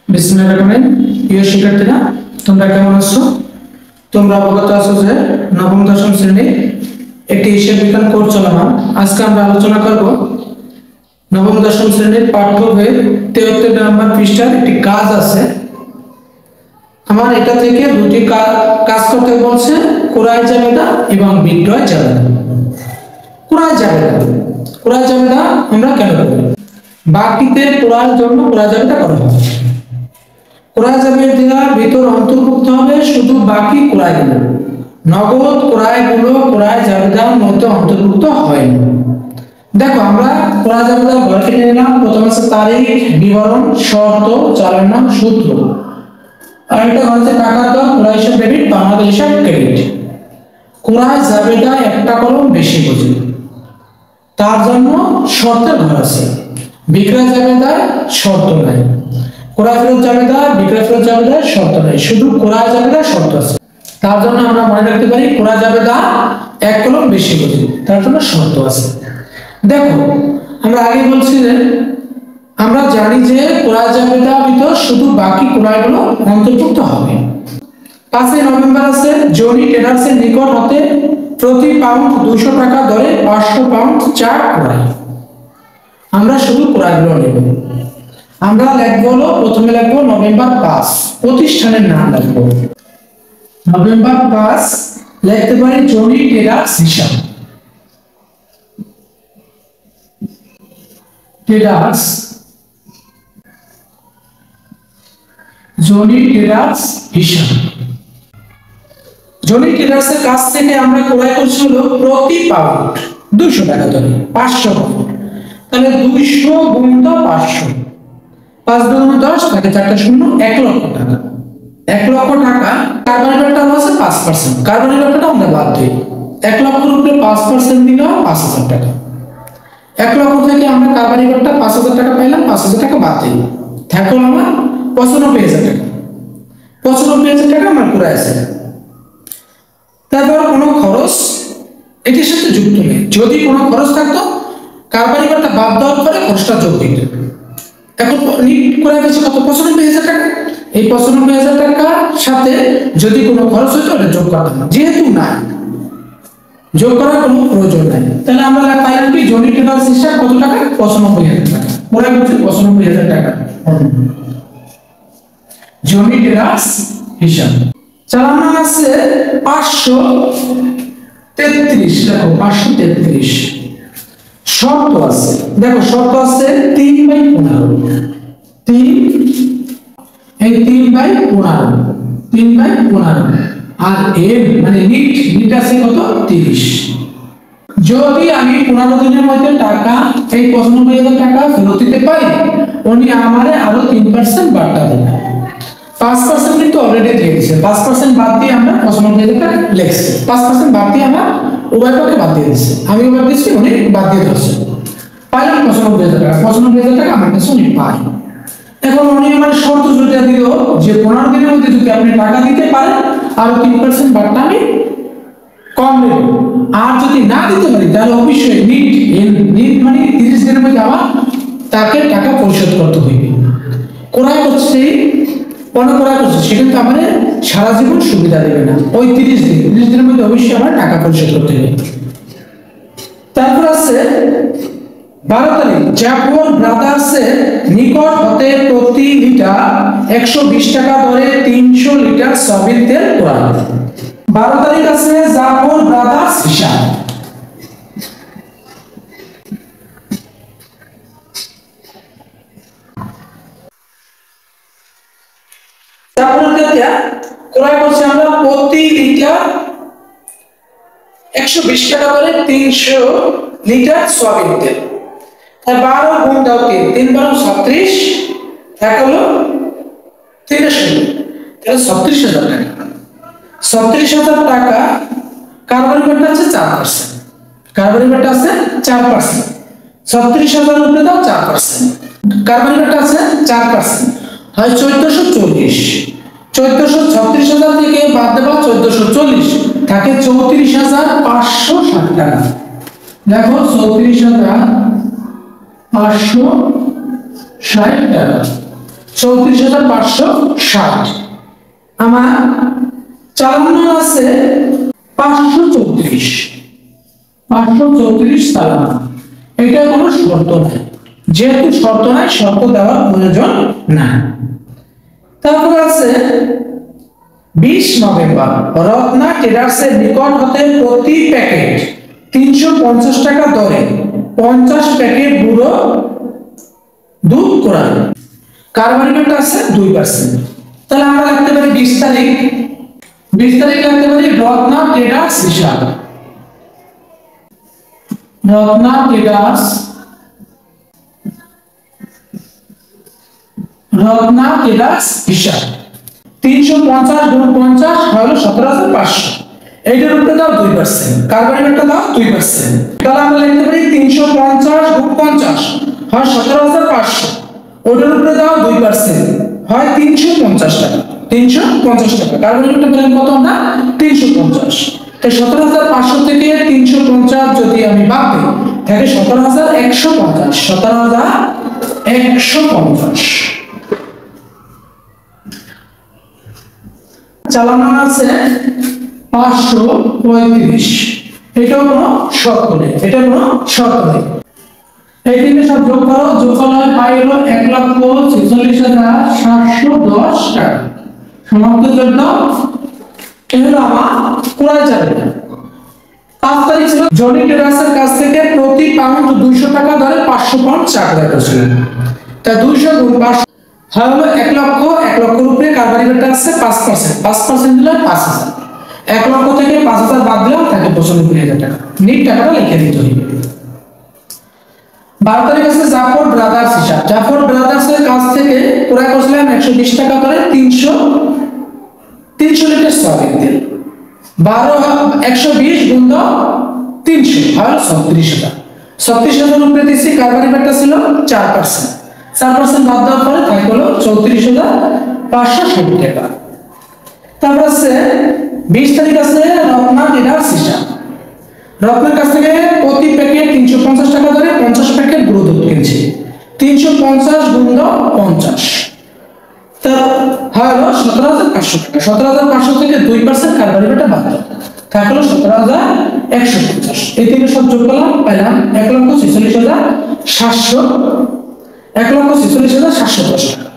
বিসমিল্লাহির রহমানির রহিম। প্রিয় শিক্ষার্থীরা, তোমরা কেমন আছো? তোমরা অবগত আছো যে নবম দশম শ্রেণীর একটি হিসাব বিজ্ঞান কোর্স চলমান। আজকে আমরা আলোচনা করব নবম দশম শ্রেণীর পাঠ্য বইয়ের 73 নম্বর পৃষ্ঠার একটি কাজ আছে। আমার এটা থেকে দুটি কাজ করতে বলছে, কুরায় জাবেদা এবং বিক্রয় জাবেদা। কুরায় জাবেদা আমরা কেন করি? বাকিতে কুরার জন্য কুরায় জাবেদা করা হয়। কুরায় জাবেদার ভিতর অন্তর্ভুক্ত হবে শুধু বাকি কুরাইগুলো, নগদ কুরাইগুলো কুরায় জাবেদার মধ্যে অন্তর্ভুক্ত হয় না। দেখো, আমরা কুরায় জাবেদার ঘর কিনে নিলাম। প্রথম আছে তারিখ, বিবরণ, শর্ত, চালান নাম, সূত্র। আর এটা হচ্ছে টাকার দর, কুরায় হিসাব ডেবিট, বাংলাদেশ হিসাব ক্রেডিট। কুরায় জাবেদা একটা কলম বেশি বোঝে, তার জন্য শর্তের ঘর আছে। বিক্রয় জাবেদায় শর্ত নাই। কুরায় ফেরত জাবেদা, বিক্রয় ফেরত জাবেদায় শর্ত নাই, শুধু কুরায় জাবেদায় শর্ত আছে। তার জন্য আমরা মনে রাখতে পারি কুরায় জাবেদা এক কলম বেশি বোঝে, তার জন্য শর্ত আছে। দেখো, আমরা আগে বলছি যে আমরা জানি যে কুরায় জাবেদার ভিতর শুধু বাকি কুরাইগুলো অন্তর্ভুক্ত হবে। 5 নভেম্বর আছে, জনি ট্রেডার্সের নিকট হতে প্রতি পাউন্ড 200 টাকা দরে 500 পাউন্ড চা ক্রয়। আমরা শুধু ক্রয়গুলো নেব। আমরা লিখবো, প্রথমে লিখবো নভেম্বর 5, প্রতিষ্ঠানের নাম লিখবো নভেম্বর 5, লিখতে পারি জনি ট্রেডার্স হিসাব। ট্রেডার্স, জনি ট্রেডার্স হিসাব। জনি ট্রেডার্সের কাছ থেকে আমরা ক্রয় করছিল প্রতি পাউন্ড 200 টাকা দরে 500 পাউন্ড। তাহলে 200 গুণিত 500, 5 গুণ 10 থাকে 4টা শূন্য, 1 লক্ষ টাকা। 1 লক্ষ টাকা কার্বনের ব্যাপারটা আছে 5%। কার্বনের ব্যাপারটা আমরা বাদ দিই। 1 লক্ষের উপরে 5% দিলে 5000 টাকা। 1 লক্ষ থেকে আমরা কার্বনের ব্যাপারটা 5000 টাকা পাইলাম, 5000 টাকা বাদ দিই, থাকলো আমার 95000 টাকা। 95000 টাকা আমার পুরো আছে। তারপর কোনো খরচ এটির সাথে যুক্ত নেই। যদি কোনো খরচ থাকতো, কারবারি ব্যাপারটা বাদ দেওয়ার পরে খরচটা যোগ দিত। এখন নিট করে গেছে কত? 95000 টাকা। এই 95000 টাকার সাথে যদি কোনো খরচ হতো ওটা যোগ করতাম না, যেহেতু না যোগ করার কোনো প্রয়োজন নাই। তাহলে আমরা পাইলাম কি, জনি ট্রেডার্স হিসাব কত টাকা? 95000 টাকা। ওরা বলছে 95000 টাকা জনি ট্রেডার্স হিসাব। চালানো আছে 533, দেখো 533। শর্ত আছে, দেখো শর্ত আছে 3/15, 3/15 আর এর মানে নিট আছে কত? 30। যদি আমি 15 দিনের মধ্যে টাকা এই 95000 টাকা ফেরত দিতে পারি, উনি আমারে আরো 3% বাড়া দেবেন। 5% কিন্তু অলরেডি দিয়ে দিয়েছে। 5% বাদ দিয়ে আমরা 95000 টাকা লিখছি। 5% বাদ দিয়ে আমরা উভয় পক্ষে বাদ দিয়ে দিচ্ছি। আমি বাদ দিচ্ছি, উনি বাদ দিয়ে দিচ্ছে। পাইলাম 95000 টাকা। 95000 টাকা আমার কাছে উনি পায়। এখন উনি আমার শর্ত জুড়ে দিল যে 15 দিনের মধ্যে যদি আপনি টাকা দিতে পারেন, আর 3% বাড়টা আমি কম নেব। আর যদি না দিতে পারি, তাহলে অবশ্যই নিট মানে 30 দিনের মধ্যে আবার তাকে টাকা পরিশোধ করতে হইবে। ক্রয় করছে, ক্রয় করছে, সে কিন্তু আমাদের সারা জীবন সুবিধা দেবে না। ওই 30 দিনের মধ্যে অবশ্যই আমার টাকা পরিশোধ করতে হবে। তারপর আছে 12 তারিখ, জ্যাকবন ব্রাদার্সের নিকট হতে প্রতি লিটার 120 টাকা দরে 300 লিটার সয়াবিন তেল ক্রয়। 12 তারিখ আছে জ্যাকবন ব্রাদার্স হিসাব। ক্রয় করছি আমরা প্রতি লিটার 120 টাকা করে 300 লিটার সয়াবিন তেল। তাই 12 গুণ দাও 3, 3 12 36, এক হলো 300, তাহলে 36000 টাকা। 36000 টাকা কার্বন ব্যাপারটা আছে 4%। কার্বন ব্যাপারটা আছে 4%। 36000 উপরে দাও 4%। কার্বন ব্যাপারটা আছে 4%, হয় 1440। 36000 থেকে বাদ দেবা 1440, থাকে 34560 টাকা। দেখো 34560 টাকা। 34,560। আমার চালানো আছে 534 চালানো। এটা কোনো শর্ত নাই, যেহেতু শর্ত নাই শর্ত দেওয়ার প্রয়োজন না। তারপর আছে 20 নভেম্বর রত্না ট্রেডার্সের নিকট হতে প্রতি প্যাকেট 350 টাকা দরে 50 প্যাকেট গুঁড়ো দুধ ক্রয়। কারবারি রেট আছে 2%। তাহলে আমরা লিখতে পারি 20 তারিখ লিখতে পারি রত্না ট্রেডার্স হিসাব। রত্না ট্রেডার্স হিসাব 350 গুণ 50 হলো 17,500। এইটার উপরে দাও 2%, কারবারি রেটটা দাও 2%। তাহলে আমরা লিখতে পারি 350 গুণ 50 হয় 17,500, ওটার উপরে দাও 2% হয় 350 টাকা। 350 টাকা কারবারি রেটটা পেলাম কত না 350। তাই 17,500 থেকে 350 যদি আমি বাদ দিই তাহলে 17,150। 17,150 চালানো আছে 535। এটাও কোনো শর্ত নেই, এই তিনটে সব যোগ করো, যোগফল হয় পাই হলো 1,46,710 টাকা। সমাপ্ত যোগ দাও। এই হলো আমার ক্রয় চাহিদা। 5 তারিখ ছিল জনি ট্রেডার্সের কাছ থেকে প্রতি পাউন্ড 200 টাকা দরে 500 পাউন্ড চাকরি ছিল। তা 200 গুণ 5 হয় হলো 1 লক্ষ। 1 লক্ষের উপরে কারবারি রেটটা আছে 5%। 5% দিলে 5,000। 1 লক্ষ থেকে 5,000 বাদ দিলাম থাকে 95,000 টাকা। নিট টাকাটা লিখে দিতে হবে। 12 তারিখ আছে জাফর ব্রাদার্স হিসাব। জাফর ব্রাদার্সের কাছ থেকে ক্রয় করেছিলাম 120 টাকা দরে 300 লিটার সয়াবিন তেল। 120 গুণ 300 হয় 36,000। 36,000 উপরে দিছি, কারবারি রেটটা ছিল 4%। 4% বাদ দেওয়ার পরে থাকে হলো 34,560 টাকা। তারপর আছে 20 তারিখ আছে রত্না ট্রেডার্স হিসাব। রত্নার কাছ থেকে প্রতি প্যাকেট 350 টাকা ধরে 50 প্যাকেট গুঁড়ো দুধ কিনছি। 350 গুণ 50 তা হলো 17,500 টাকা। 17,500 থেকে 2% কারবারি রেটটা বাদ দাও, থাকলো 17,150। এই তিনটে সব যোগ করলাম, পেলাম 1,46,700 1,46,710 টাকা।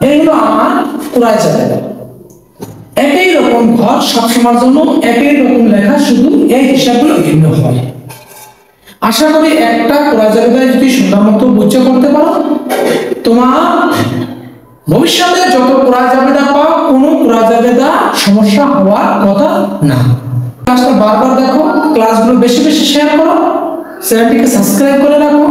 এইগুলো আমার ক্রয় চাহিদা। একই রকম ঘর সবসময়ের জন্য একই রকম লেখা, শুধু এই হিসাবগুলো ভিন্ন হয়। আশা করি একটা ক্রয় চাহিদা যদি সুন্দর মতো বুঝে করতে পারো, তোমার ভবিষ্যতে যত ক্রয় চাহিদা পাও কোনো ক্রয় চাহিদা সমস্যা হওয়ার কথা না। ক্লাসটা বারবার দেখো, ক্লাসগুলো বেশি বেশি শেয়ার করো, চ্যানেলটিকে সাবস্ক্রাইব করে রাখো।